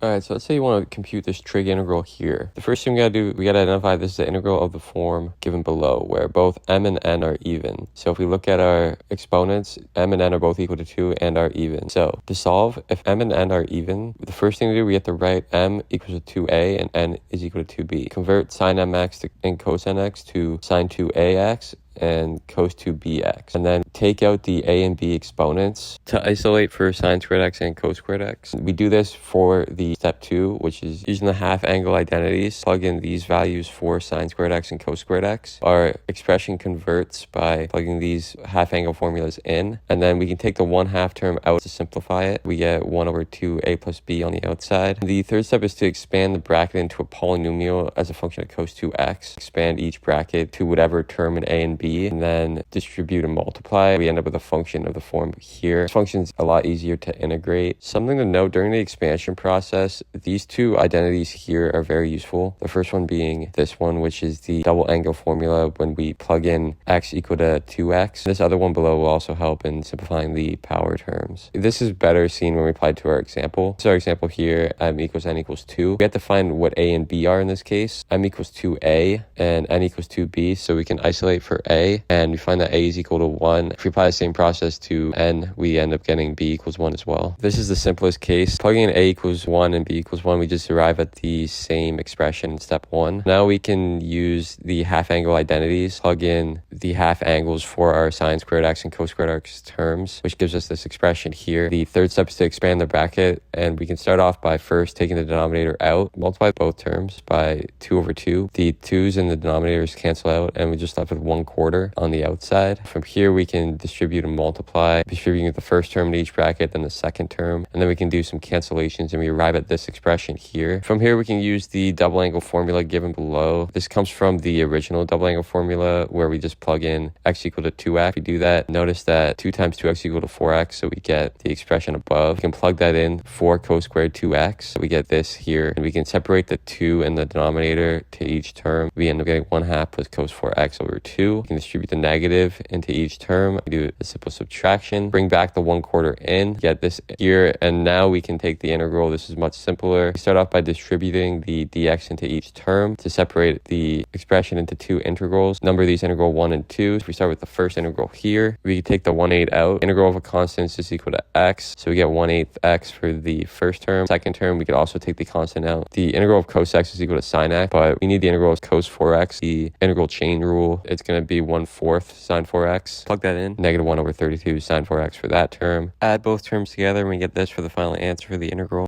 All right, so let's say you want to compute this trig integral here. The first thing we gotta do, we gotta identify this is the integral of the form given below, where both m and n are even. So if we look at our exponents, m and n are both equal to 2 and are even. So to solve, if m and n are even, the first thing to do, we have to write m equals to 2a and n is equal to 2b. Convert sine mx and cos nx to sine 2ax and cos 2bx, and then take out the a and b exponents to isolate for sine squared x and cos squared x. We do this for the step 2, which is using the half angle identities. Plug in these values for sine squared x and cos squared x. Our expression converts by plugging these half angle formulas in, and then we can take the 1/2 term out to simplify it. We get 1 over 2a plus b on the outside. The third step is to expand the bracket into a polynomial as a function of cos 2x. Expand each bracket to whatever term in a and b, and then distribute and multiply. We end up with a function of the form here. This function's a lot easier to integrate. Something to note during the expansion process, these two identities here are very useful. The first one being this one, which is the double angle formula when we plug in x equal to 2x. This other one below will also help in simplifying the power terms. This is better seen when we apply to our example. So our example here, m equals n equals 2. We have to find what a and b are in this case. M equals 2a and n equals 2b, so we can isolate for a, and we find that a is equal to 1. If we apply the same process to n, we end up getting b equals 1 as well. This is the simplest case. Plugging in a equals 1 and b equals 1, we just arrive at the same expression in step 1. Now we can use the half angle identities, plug in the half angles for our sine squared x and cos squared x terms, which gives us this expression here. The third step is to expand the bracket, and we can start off by first taking the denominator out, multiply both terms by 2 over 2. The 2's in the denominators cancel out, and we just left with 1/4 on the outside. From here, we can distribute and multiply, distributing the first term in each bracket, then the second term, and then we can do some cancellations, and we arrive at this expression here. From here, we can use the double angle formula given below. This comes from the original double angle formula where we just plug in x equal to 2x. If we do that, notice that 2 times 2x equal to 4x, so we get the expression above. We can plug that in for cos squared 2x. So we get this here, and we can separate the 2 in the denominator to each term. We end up getting 1/2 plus cos 4x over 2. We can distribute the negative into each term. We do a simple subtraction, bring back the 1/4 in, get this here, and now we can take the integral. This is much simpler. We start off by distributing the dx into each term to separate the expression into 2 integrals. Number these integral 1 and 2. So we start with the first integral here. We take the 1/8 out. Integral of a constant is just equal to x, so we get 1/8 x for the first term. Second term, we could also take the constant out. The integral of cos x is equal to sine x, but we need the integral of cos 4x. The integral chain rule, it's going to be 1/4 sine 4x. Plug that in. Negative 1 over 32 sine 4x for that term. Add both terms together and we get this for the final answer for the integral.